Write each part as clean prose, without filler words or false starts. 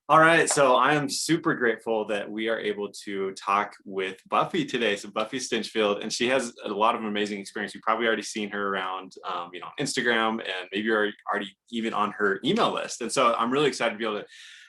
All right, so I am super grateful that we are able to talk with Buffy today. So Buffy Stinchfield, and she has a lot of amazing experience. You've probably already seen her around, Instagram, and maybe you're already even on her email list. And so I'm really excited to be able to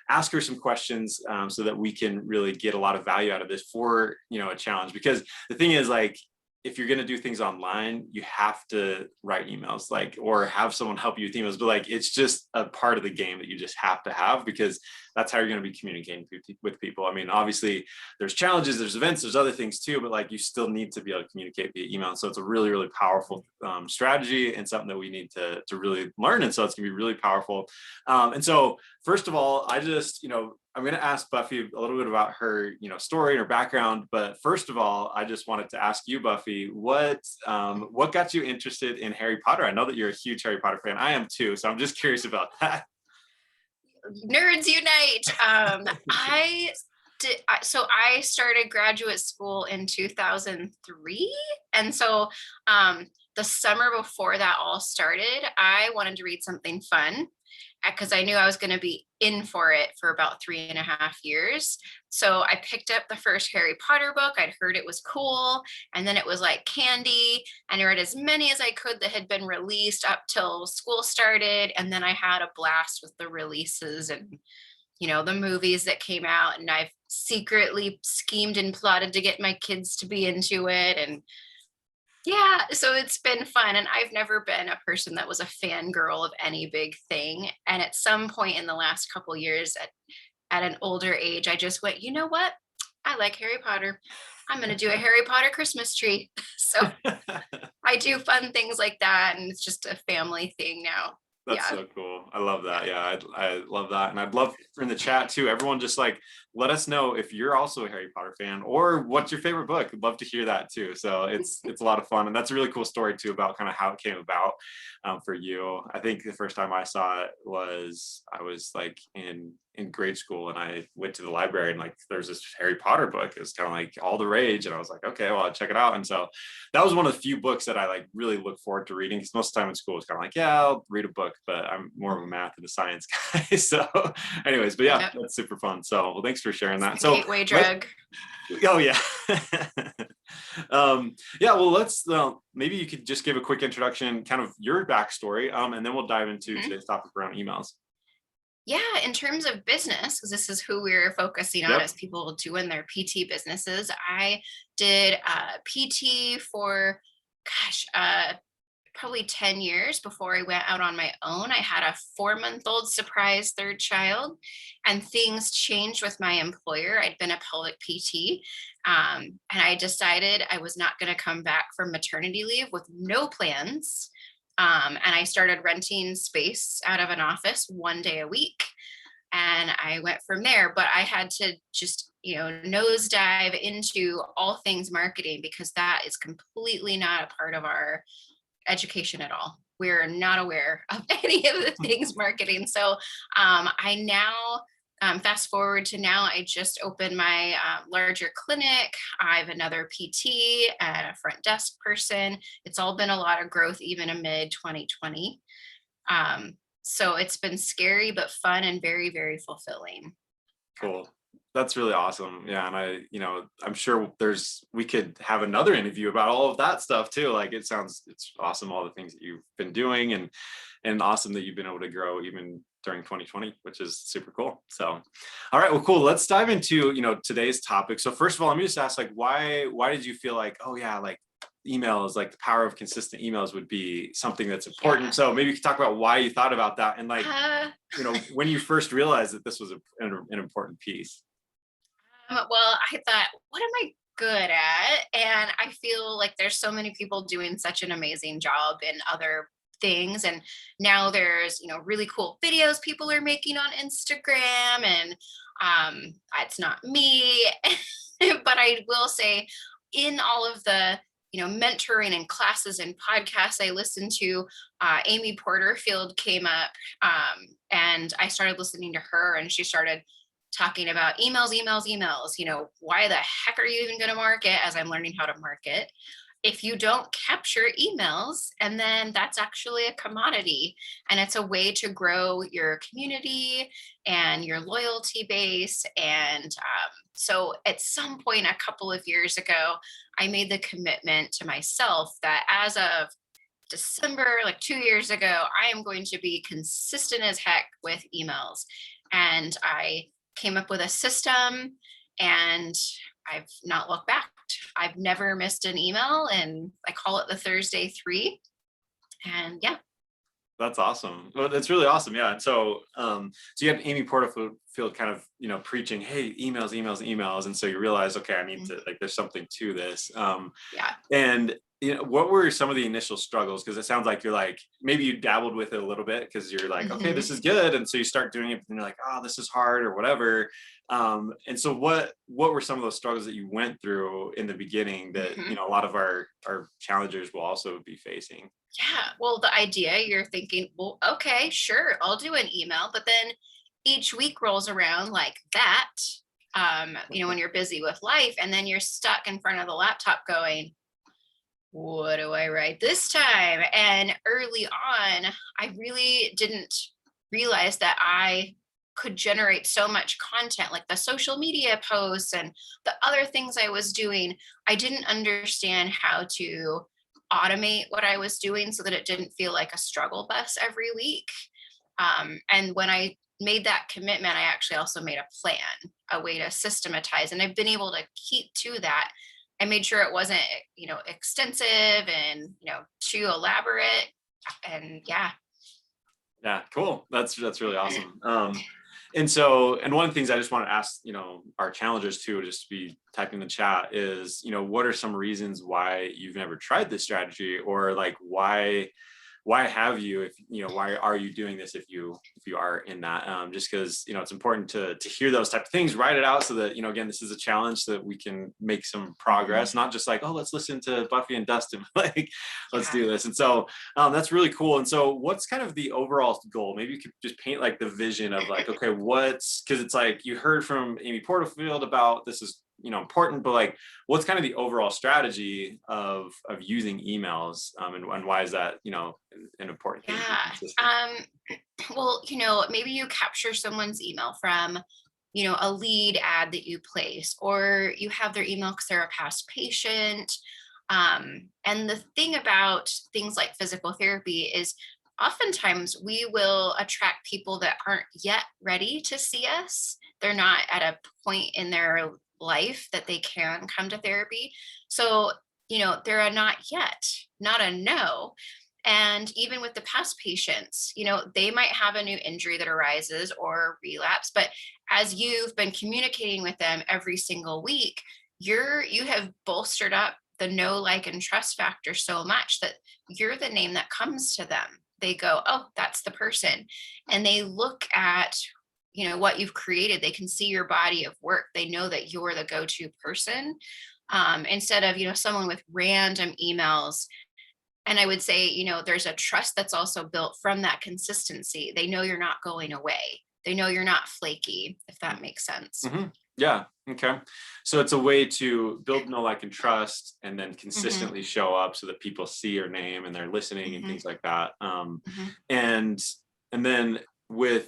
ask her some questions so that we can really get a lot of value out of this for a challenge. Because the thing is, like, if you're going to do things online, you have to write emails, like, or have someone help you with emails. But like, it's just a part of the game that you just have to have, because that's how you're going to be communicating with people. I mean, obviously there's challenges, there's events, there's other things too, but like, you still need to be able to communicate via email. And so it's a really, really powerful strategy, and something that we need to really learn. And so it's going to be really powerful. And so first of all, I'm going to ask Buffy a little bit about her, story and her background. But first of all, I just wanted to ask you, Buffy, what got you interested in Harry Potter? I know that you're a huge Harry Potter fan. I am too. So I'm just curious about that. Nerds unite. I started graduate school in 2003, and so the summer before that all started, I wanted to read something fun because I knew I was going to be in for it for about 3.5 years. So I picked up the first Harry Potter book. I'd heard it was cool. And then it was like candy. And I read as many as I could that had been released up till school started. And then I had a blast with the releases and, the movies that came out. And I've secretly schemed and plotted to get my kids to be into it. And yeah, so it's been fun. And I've never been a person that was a fangirl of any big thing. And at some point in the last couple years, at an older age, I just went, you know what? I like Harry Potter. I'm going to do a Harry Potter Christmas tree. So I do fun things like that. And it's just a family thing now. That's Yeah. so cool. I love that. Yeah, I love that. And I'd love in the chat too, everyone just like let us know if you're also a Harry Potter fan, or what's your favorite book. I'd love to hear that too. So it's a lot of fun. And that's a really cool story too about kind of how it came about for you. I think the first time I saw it was I was like in grade school, and I went to the library, and like there's this Harry Potter book. It was kind of like all the rage, and I was like, okay, well, I'll check it out. And so that was one of the few books that I like really look forward to reading, because most of the time in school it's kind of like, yeah, I'll read a book, but I'm more of a math and a science guy. So anyways, but yeah, Yep. that's super fun. So well, thanks for sharing It's that. the So gateway let drug. oh yeah. Yeah, well, let's maybe you could just give a quick introduction, kind of your backstory, and then we'll dive into Mhm. today's topic around emails. Yeah, in terms of business, because this is who we're focusing on Yep. as people doing their PT businesses. I did PT for, gosh, probably 10 years before I went out on my own. I had a 4-month-old surprise third child, and things changed with my employer. I'd been a public PT, and I decided I was not going to come back from maternity leave with no plans. And I started renting space out of an office 1 day a week. And I went from there. But I had to just, nosedive into all things marketing because that is completely not a part of our education at all. We're not aware of any of the things marketing. So I now, fast forward to now, I just opened my larger clinic. I have another PT and a front desk person. It's all been a lot of growth, even amid 2020. So it's been scary, but fun and very, very fulfilling. Cool. That's really awesome. Yeah. And I'm sure we could have another interview about all of that stuff too. Like it's awesome, all the things that you've been doing, and awesome that you've been able to grow even during 2020, which is super cool. So, all right, well, cool. Let's dive into, today's topic. So first of all, let me just ask, like, why did you feel like, oh yeah, like emails, like the power of consistent emails would be something that's important? Yeah. So maybe you could talk about why you thought about that, and like, Uh, when you first realized that this was an important piece. well, I thought, what am I good at? And I feel like there's so many people doing such an amazing job in other things. And now there's, really cool videos people are making on Instagram. And it's not me. But I will say, in all of the mentoring and classes and podcasts I listened to, Amy Porterfield came up, and I started listening to her, and she started talking about emails. Why the heck are you even going to market, as I'm learning how to market? if you don't capture emails, and then that's actually a commodity, and it's a way to grow your community and your loyalty base. And so at some point a couple of years ago, I made the commitment to myself that as of December, like 2 years ago, I am going to be consistent as heck with emails. And I came up with a system, and I've not looked back. I've never missed an email, and I call it the Thursday 3. And yeah. That's awesome. Well, that's really awesome. Yeah. And so, so you have Amy Porterfield kind of, preaching, hey, emails, emails, emails. And so you realize, okay, I need Mhm. to, like, there's something to this. Yeah. And what were some of the initial struggles? Because it sounds like you're like, maybe you dabbled with it a little bit because you're like, okay, Hmm. this is good. And so you start doing it and you're like, oh, this is hard or whatever. And so what were some of those struggles that you went through in the beginning that, Hmm. a lot of our challengers will also be facing? Yeah. Well, the idea, you're thinking, well, okay, sure, I'll do an email. But then each week rolls around like that, when you're busy with life, and then you're stuck in front of the laptop going, what do I write this time? And early on, I really didn't realize that I could generate so much content, like the social media posts and the other things I was doing. I didn't understand how to automate what I was doing so that it didn't feel like a struggle bus every week. And when I made that commitment, I actually also made a plan, a way to systematize, and I've been able to keep to that. I made sure it wasn't, extensive and, too elaborate. And yeah. Yeah, cool. That's really awesome. And so, and one of the things I just want to ask, our challengers too, just to be typing in the chat is, what are some reasons why you've never tried this strategy, or like why have you, if why are you doing this if you are in that, just because it's important to hear those type of things, write it out so that again, this is a challenge so that we can make some Mhm. progress, not just like, oh, let's listen to Buffy and Dustin, like let's Yeah. do this. And so that's really cool. And so what's kind of the overall goal? Maybe you could just paint like the vision of like, okay, what's, because it's like you heard from Amy Porterfield about this is important, but like what's kind of the overall strategy of using emails, and why is that an important thing to be Yeah. consistent? Well, maybe you capture someone's email from, a lead ad that you place, or you have their email because they're a past patient. And the thing about things like physical therapy is oftentimes we will attract people that aren't yet ready to see us. They're not at a point in their life that they can come to therapy. So, they're a not yet, not a no. And even with the past patients, they might have a new injury that arises or relapse, but as you've been communicating with them every single week, you have bolstered up the know, like, and trust factor so much that you're the name that comes to them. They go, oh, that's the person. And they look at, what you've created. They can see your body of work. They know that you're the go-to person, instead of, someone with random emails. And I would say, there's a trust that's also built from that consistency. They know you're not going away. They know you're not flaky, if that makes sense. Hmm. Yeah. Okay. So it's a way to build know, like, and trust, and then Hmm. consistently show up so that people see your name and they're listening and Hmm. things like that. Hmm. And and then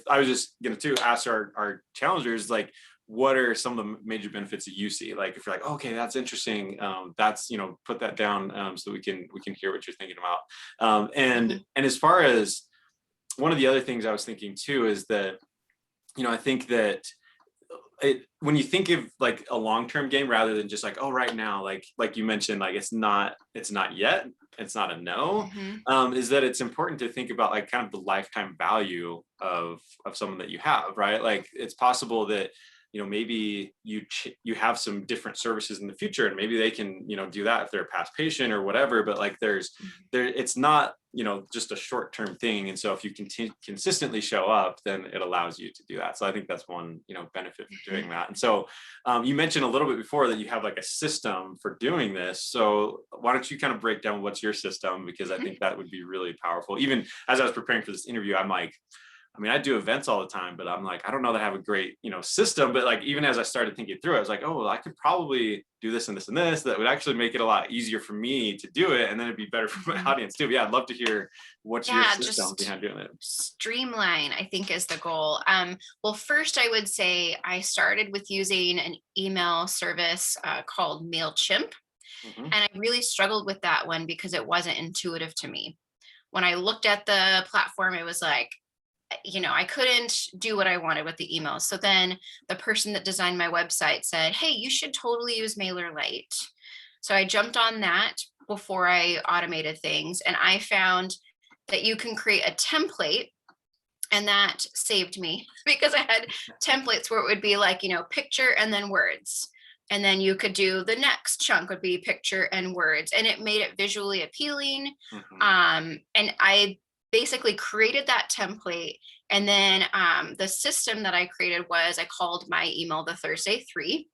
I was just gonna too ask our challengers, like, what are some of the major benefits that you see? Like, if you're like, okay, that's interesting, that's put that down, so we can hear what you're thinking about. And Hmm. as far as one of the other things I was thinking too is that I think that when you think of like a long-term game rather than just like, oh, right now, like you mentioned, like it's not yet, it's not a no, Hmm. is that it's important to think about like kind of the lifetime value of someone that you have, right? Like it's possible that maybe you have some different services in the future, and maybe they can do that if they're a past patient or whatever, but like it's not just a short-term thing. And so if you continue consistently show up, then it allows you to do that. So I think that's one benefit for Hmm. doing that. And so you mentioned a little bit before that you have like a system for doing this, so why don't you kind of break down what's your system, because I think that would be really powerful. Even as I was preparing for this interview, I'm like, I mean, I do events all the time, but I'm like, I don't know that I have a great, system. But like, even as I started thinking through it, I was like, oh, well, I could probably do this and this and this. That would actually make it a lot easier for me to do it. And then it'd be better for my Mhm. audience too. But yeah, I'd love to hear what's your Yeah, system just behind doing it. streamline, I think, is the goal. Well, first, I would say I started with using an email service called MailChimp. Hmm. And I really struggled with that one because it wasn't intuitive to me. When I looked at the platform, it was like, I couldn't do what I wanted with the emails. So then the person that designed my website said, hey, you should totally use MailerLite. So I jumped on that before I automated things. And I found that you can create a template. And that saved me because I had templates where it would be like, picture and then words. And then you could do the next chunk would be picture and words. And it made it visually appealing. Hmm. And I basically created that template. And then the system that I created was I called my email the Thursday 3.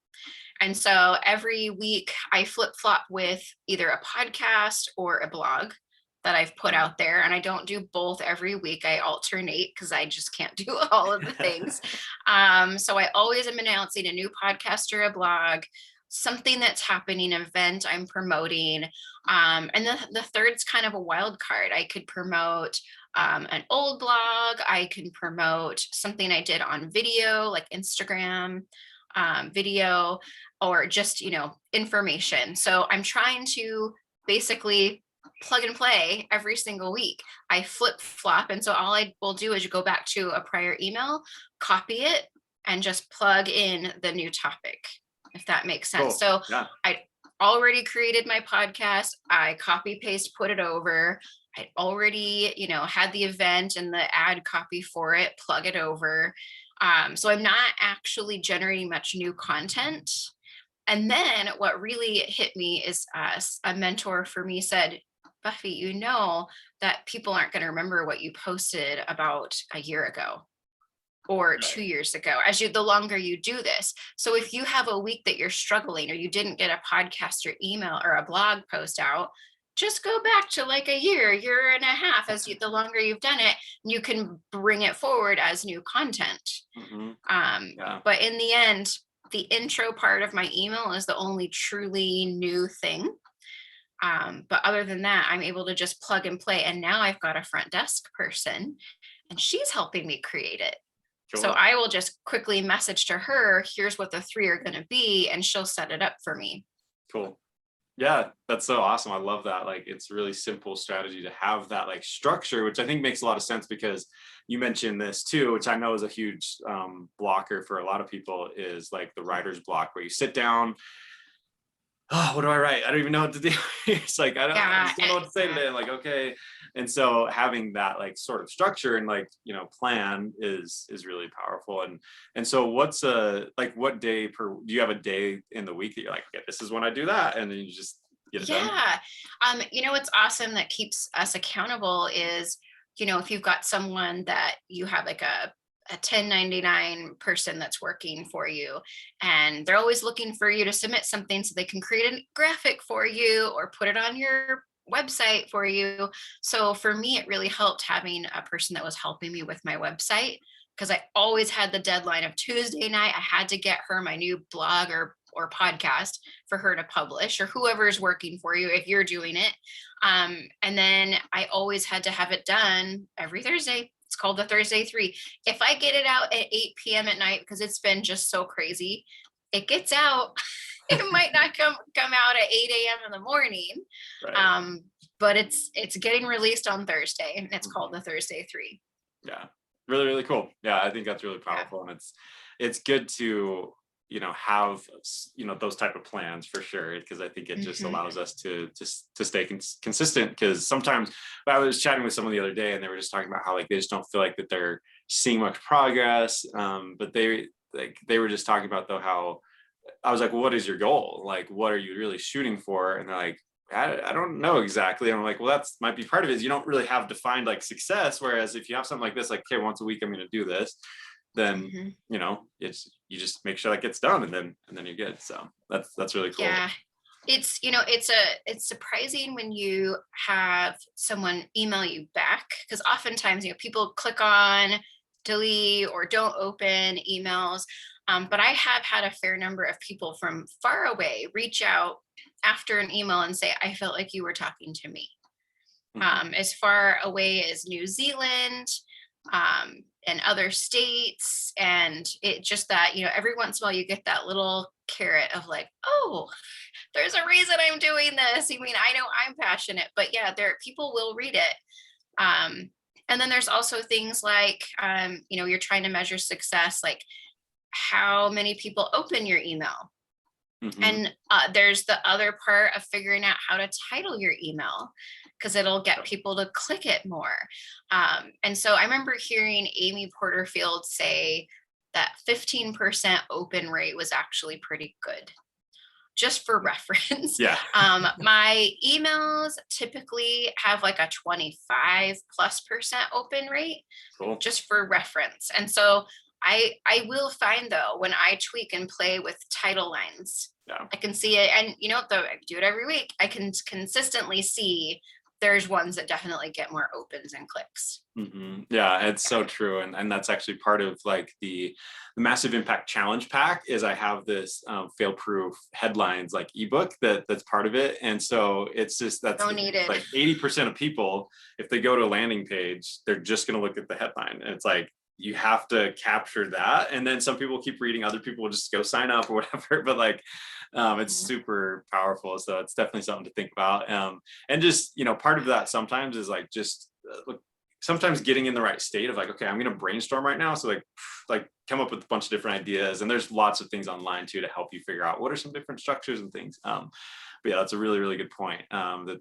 And so every week I flip flop with either a podcast or a blog that I've put out there. And I don't do both every week. I alternate because I just can't do all of the things. So I always am announcing a new podcast or a blog, something that's happening, an event I'm promoting. And then the third's kind of a wild card. I could promote an old blog. I can promote something I did on video, like Instagram video, or just, information. So I'm trying to basically plug and play every single week. I flip flop. And so all I will do is go back to a prior email, copy it, and just plug in the new topic, if that makes sense. Cool. So Yeah. I already created my podcast. I copy paste, put it over. I already, had the event and the ad copy for it, plug it over. So I'm not actually generating much new content. And then what really hit me is a mentor for me said, Buffy, that people aren't going to remember what you posted about a year ago or 2 years ago the longer you do this. So if you have a week that you're struggling or you didn't get a podcast or email or a blog post out, just go back to like a year and a half the longer you've done it, you can bring it forward as new content. Hmm. Yeah. But in the end, the intro part of my email is the only truly new thing. But other than that, I'm able to just plug and play. And now I've got a front desk person and she's helping me create it. So Cool. I will just quickly message to her, here's what the 3 are going to be, and she'll set it up for me. Cool. Yeah, that's so awesome. I love that. Like, it's a really simple strategy to have that like structure, which I think makes a lot of sense because you mentioned this too, which I know is a huge blocker for a lot of people, is like the writer's block, where you sit down. Oh, what do I write? I don't even know what to do. It's like, I just don't know what to say today. I'm like, okay. And so having that like sort of structure and like, plan is really powerful. And so what day do you have a day in the week that you're like, okay, this is when I do that? And then you just get it done? Yeah. What's awesome that keeps us accountable is, if you've got someone that you have like a 1099 person that's working for you and they're always looking for you to submit something so they can create a graphic for you or put it on your website for you. So for me, it really helped having a person that was helping me with my website because I always had the deadline of Tuesday night. I had to get her my new blog or podcast for her to publish, or whoever is working for you if you're doing it. And then I always had to have it done every Thursday. It's called the Thursday 3. If I get it out at 8 p.m. at night, because it's been just so crazy, it gets out. It might not come out at 8 a.m. in the morning. Right. But it's getting released on Thursday, and it's called the Thursday 3. Yeah. Really, really cool. Yeah, I think that's really powerful. And it's good to have those type of plans for sure, because I think it just allows us to stay consistent. Because sometimes I was chatting with someone the other day and they were just talking about how like they just don't feel like that they're seeing much progress, but they were just talking about though how I was like, well, what is your goal, like what are you really shooting for? And they're like, I don't know exactly. And I'm like, well, that's might be part of it, is you don't really have defined like success, whereas if you have something like this, like, okay, once a week I'm going to do this, then it's, you just make sure that gets done, and then you're good. So that's really cool. Yeah. It's it's surprising when you have someone email you back, because oftentimes people click on delete or don't open emails. But I have had a fair number of people from far away reach out after an email and say, I felt like you were talking to me. Mhm. As far away as New Zealand, and other states. And it just that, every once in a while you get that little carrot of like, oh, there's a reason I'm doing this. I mean, I know I'm passionate, but yeah, there people will read it. Um, and then there's also things like, you're trying to measure success, like how many people open your email. Mhm. And there's the other part of figuring out how to title your email because it'll get Yep. people to click it more. And so I remember hearing Amy Porterfield say that 15% open rate was actually pretty good. Just for reference, Yeah. my emails typically have like a 25+% open rate, Cool. just for reference. And so I will find though when I tweak and play with title lines, Yeah. I can see it. And though I do it every week, I can consistently see there's ones that definitely get more opens and clicks. Yeah, it's so true, and that's actually part of like the massive impact challenge pack. Is I have this fail proof headlines like ebook that's part of it, and so it's just that's So needed. like 80% of people, if they go to a landing page, they're just going to look at the headline, and it's like you have to capture that, and then some people keep reading, other people will just go sign up or whatever, but like it's Mhm. super powerful, so it's definitely something to think about. And just part of that sometimes is like just sometimes getting in the right state of like, okay, I'm going to brainstorm right now. So like come up with a bunch of different ideas, and there's lots of things online too to help you figure out what are some different structures and things. But yeah, that's a really, really good point.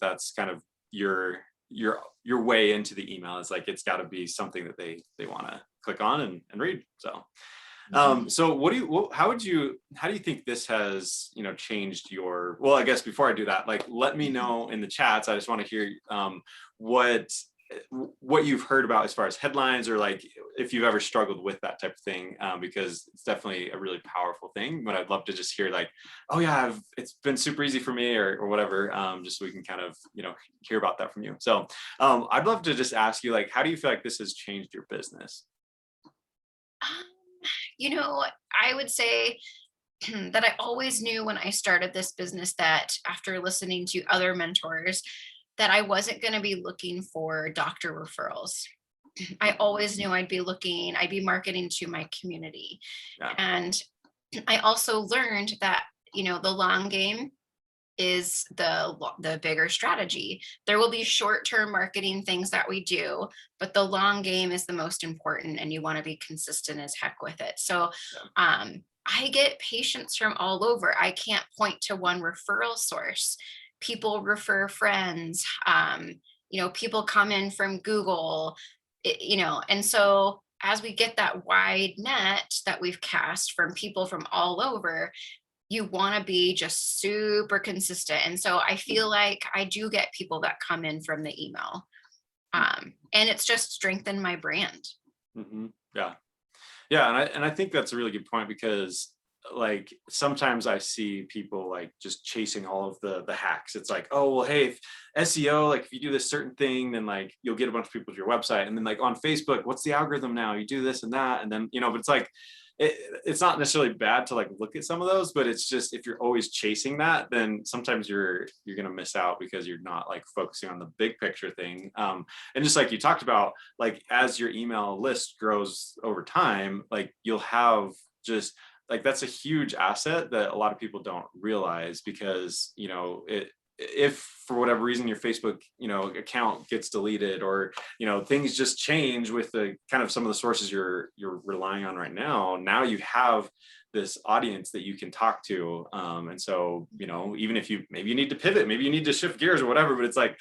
That's kind of your your way into the email is like it's got to be something that they want to click on and read. So Mhm. so how do you think this has, changed your, well, I guess before I do that, like, let me Mhm. know in the chats. I just want to hear what what you've heard about as far as headlines, or like if you've ever struggled with that type of thing, because it's definitely a really powerful thing. But I'd love to just hear like, oh yeah, it's been super easy for me, or whatever, just so we can kind of, hear about that from you. So I'd love to just ask you, like, how do you feel like this has changed your business? Um, I would say that I always knew when I started this business that after listening to other mentors, that I wasn't going to be looking for doctor referrals. I always knew I'd be marketing to my community. Yeah. And I also learned that, the long game is the bigger strategy. There will be short-term marketing things that we do, but the long game is the most important and you want to be consistent as heck with it. So Yeah. I get patients from all over. I can't point to one referral source. People refer friends. People come in from Google, and so as we get that wide net that we've cast from people from all over, you want to be just super consistent. And so I feel like I do get people that come in from the email. And it's just strengthened my brand. Mm-hmm. Yeah. Yeah, and I think that's a really good point, because like sometimes I see people like just chasing all of the hacks. It's like, oh well, hey, if SEO, like if you do this certain thing, then like you'll get a bunch of people to your website, and then like on Facebook, what's the algorithm now? You do this and that, and then but it's like it's not necessarily bad to like look at some of those, but it's just if you're always chasing that, then sometimes you're gonna miss out because you're not like focusing on the big picture thing. And just like you talked about, like as your email list grows over time, like you'll have just like that's a huge asset that a lot of people don't realize, because if for whatever reason your Facebook account gets deleted, or things just change with the kind of some of the sources you're relying on right now you have this audience that you can talk to, and so even if you need to pivot, maybe you need to shift gears or whatever, but it's like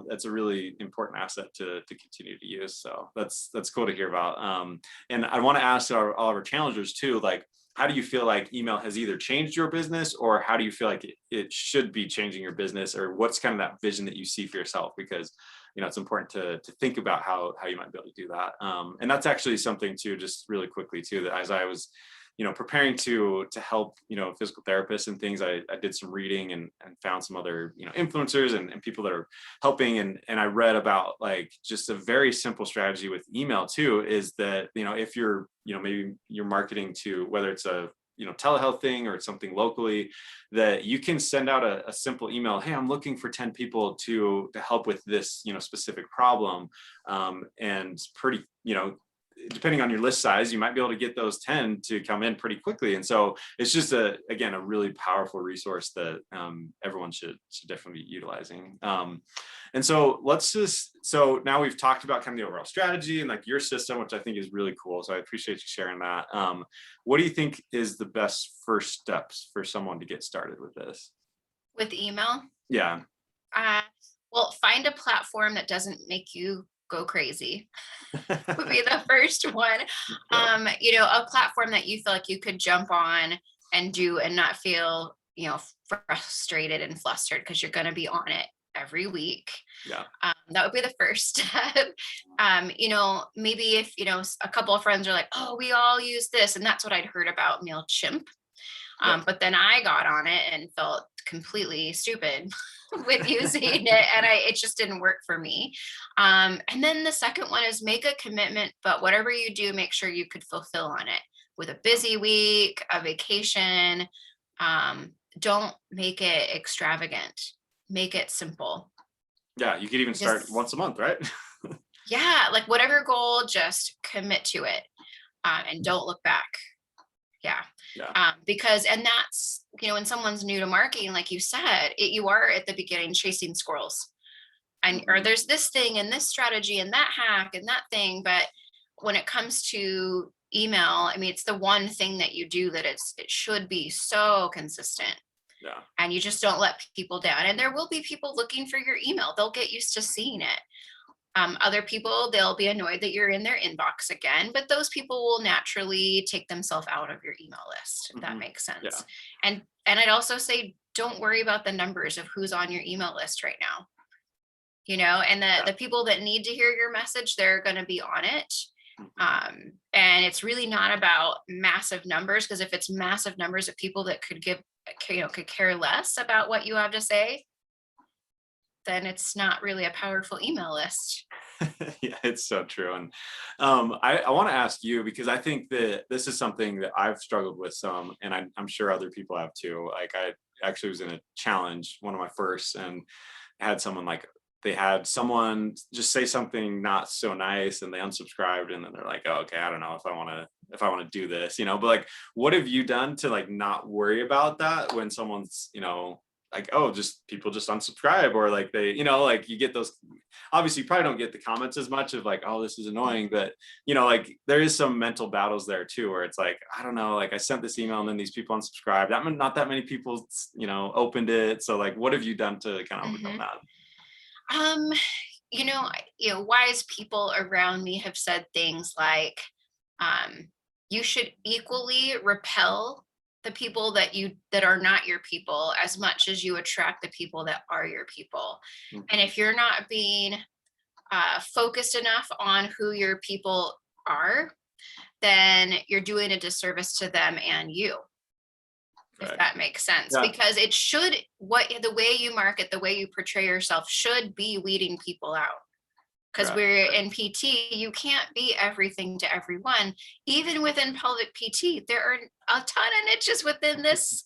that's a really important asset to continue to use. So that's cool to hear about. And I want to ask all of our challengers too, like, how do you feel like email has either changed your business, or how do you feel like it should be changing your business, or what's kind of that vision that you see for yourself? Because it's important to think about how you might be able to do that. And that's actually something too, just really quickly too, that as I was preparing to help, physical therapists and things, I did some reading and found some other, influencers and people that are helping. And I read about like just a very simple strategy with email too, is that, if you're, maybe you're marketing to, whether it's a, telehealth thing or it's something locally, that you can send out a simple email. Hey, I'm looking for 10 people to help with this, specific problem. And pretty, depending on your list size, you might be able to get those 10 to come in pretty quickly. And so it's just again, a really powerful resource that everyone should definitely be utilizing. And so so now we've talked about kind of the overall strategy and like your system, which I think is really cool. So I appreciate you sharing that. What do you think is the best first steps for someone to get started with this? With email, Yeah. well, find a platform that doesn't make you go crazy would be the first one. A platform that you feel like you could jump on and do and not feel, frustrated and flustered because you're going to be on it every week. Yeah. That would be the first step. Maybe if, a couple of friends are like, oh, we all use this. And that's what I'd heard about MailChimp. But then I got on it and felt completely stupid with using it, and it just didn't work for me. And then the second one is make a commitment, but whatever you do, make sure you could fulfill on it with a busy week, a vacation. Don't make it extravagant. Make it simple. Yeah, you could even start once a month, right? Yeah, like whatever goal, just commit to it, and don't look back. Yeah. Because, and that's, when someone's new to marketing, like you said, you are at the beginning chasing squirrels and, or there's this thing and this strategy and that hack and that thing. But when it comes to email, it's the one thing that you do that it should be so consistent. Yeah. And you just don't let people down. And there will be people looking for your email. They'll get used to seeing it. Other people, they'll be annoyed that you're in their inbox again, but those people will naturally take themselves out of your email list, if that makes sense. Yeah. And I'd also say, don't worry about the numbers of who's on your email list right now. And the people that need to hear your message, they're going to be on it. And it's really not about massive numbers, because if it's massive numbers of people that could care less about what you have to say, then it's not really a powerful email list. Yeah, it's so true. And I want to ask you, because I think that this is something that I've struggled with some, and I'm sure other people have too. Like I actually was in a challenge, one of my first, and had someone they had someone just say something not so nice and they unsubscribed, and then they're like, oh, okay, I don't know if I want to do this, but like, what have you done to like not worry about that when someone's, like, oh, people just unsubscribe, or like they, like you get those, obviously you probably don't get the comments as much of like, oh, this is annoying, but like there is some mental battles there too, where it's like, I don't know, like I sent this email and then these people unsubscribed. Not that many people, opened it. So like, what have you done to kind of overcome that? Wise people around me have said things like, you should equally repel the people that are not your people as much as you attract the people that are your people. And if you're not being focused enough on who your people are, then you're doing a disservice to them and you. Right. If that makes sense. Yeah. Because the way you market, the way you portray yourself should be weeding people out. Because we're in PT, you can't be everything to everyone. Even within pelvic PT, there are a ton of niches within this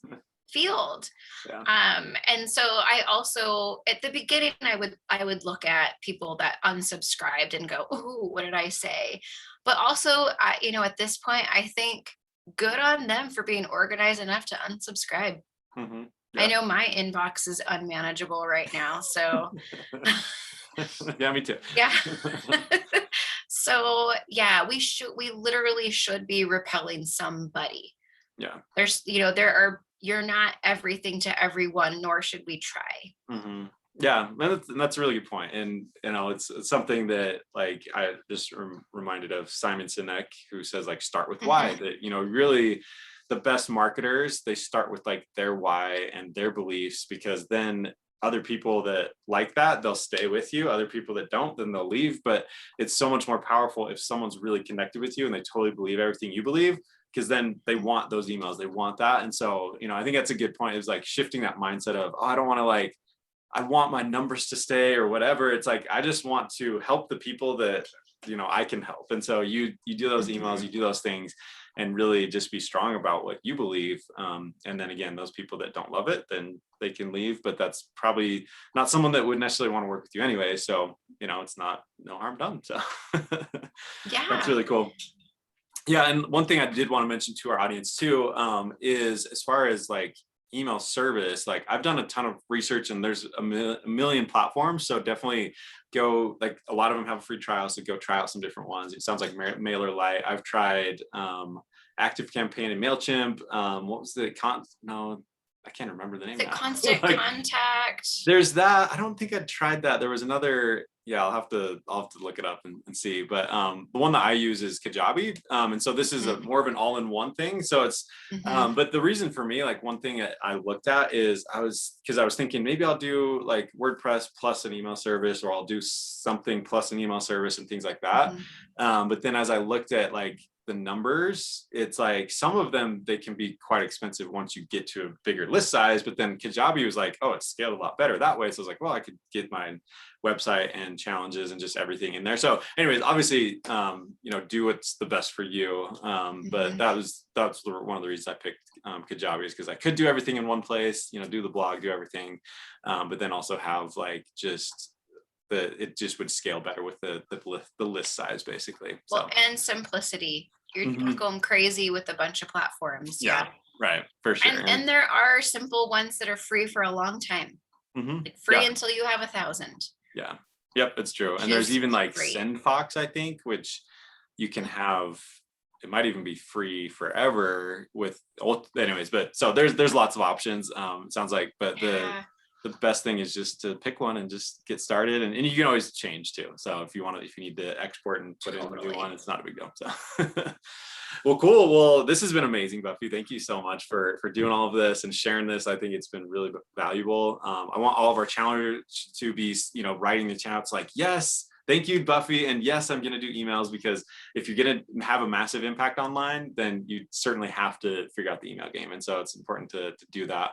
field. Yeah. And so I also, at the beginning, I would look at people that unsubscribed and go, oh, what did I say? But also, at this point, I think good on them for being organized enough to unsubscribe. Mm-hmm. Yeah. I know my inbox is unmanageable right now, so... Yeah, me too. Yeah. So yeah, we literally should be repelling somebody. Yeah. You're not everything to everyone, nor should we try. Mm-hmm. Yeah, that's a really good point. And it's something that like I just reminded of Simon Sinek, who says like start with why. That really the best marketers, they start with like their why and their beliefs, because then other people that like that, they'll stay with you. Other people that don't, then they'll leave. But it's so much more powerful if someone's really connected with you and they totally believe everything you believe. because then they want those emails, they want that. And so, I think that's a good point, is like shifting that mindset of, oh, I don't want to like, I want my numbers to stay or whatever. It's like, I just want to help the people that, I can help. And so you do those emails, you do those things, and really just be strong about what you believe. And then again, those people that don't love it, then they can leave, but that's probably not someone that would necessarily want to work with you anyway. So, it's not, no harm done. So Yeah. that's really cool. Yeah. And one thing I did want to mention to our audience too, is as far as like email service, like I've done a ton of research, and there's a million platforms. So definitely go, like a lot of them have a free trial. So go try out some different ones. It sounds like MailerLite. I've tried ActiveCampaign and MailChimp. What was the no, I can't remember the name. The Constant like, Contact. There's that. I don't think I tried that. There was another. Yeah, I'll have to look it up and see. But the one that I use is Kajabi. And so this is a more of an all-in-one thing. So it's but the reason for me, like one thing that I looked at is I was thinking maybe I'll do like WordPress plus an email service, or I'll do something plus an email service and things like that. But then as I looked at like the numbers, it's like some of them, they can be quite expensive once you get to a bigger list size. But then Kajabi was like, oh, it's scaled a lot better that way. So I was like, well, I could get my website and challenges and just everything in there. So anyways, obviously, do what's the best for you. But that's one of the reasons I picked Kajabi, is because I could do everything in one place, do the blog, do everything. But then also have like it just would scale better with the list size, basically. Well, and simplicity. You're not going crazy with a bunch of platforms. Yeah. Right. For sure. And there are simple ones that are free for a long time. Like free until you have 1,000. Yeah. Yep. It's true. And there's even like SendFox, I think, which you can have. It might even be free forever anyways. But so there's lots of options. It sounds like, but the best thing is just to pick one and just get started, and you can always change too. So if you need to export and put in a new one, it's not a big deal. So well, cool. Well, this has been amazing, Buffy. Thank you so much for doing all of this and sharing this. I think it's been really valuable. I want all of our challengers to be, writing the chats like, yes, thank you, Buffy. And yes, I'm going to do emails, because if you're going to have a massive impact online, then you certainly have to figure out the email game. And so it's important to do that.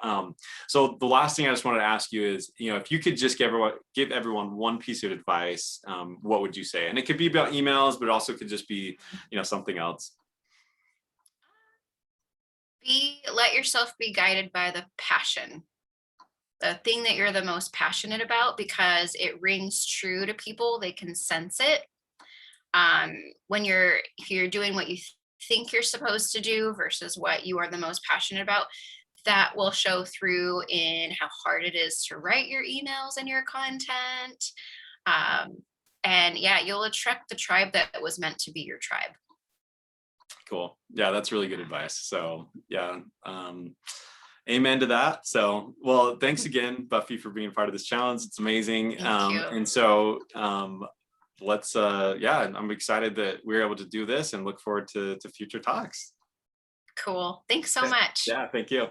So the last thing I just wanted to ask you is, if you could just give everyone one piece of advice, what would you say? And it could be about emails, but it also could just be, something else. Let yourself be guided by the passion. The thing that you're the most passionate about, because it rings true to people. They can sense it. If you're doing what you think you're supposed to do versus what you are the most passionate about, that will show through in how hard it is to write your emails and your content. And yeah, you'll attract the tribe that was meant to be your tribe. Cool. Yeah, that's really good advice. So yeah. Amen to that. So, well, thanks again, Buffy, for being part of this challenge. It's amazing. Thank you. And so let's, I'm excited that we're able to do this, and look forward to future talks. Cool. Thanks so much. Yeah, thank you.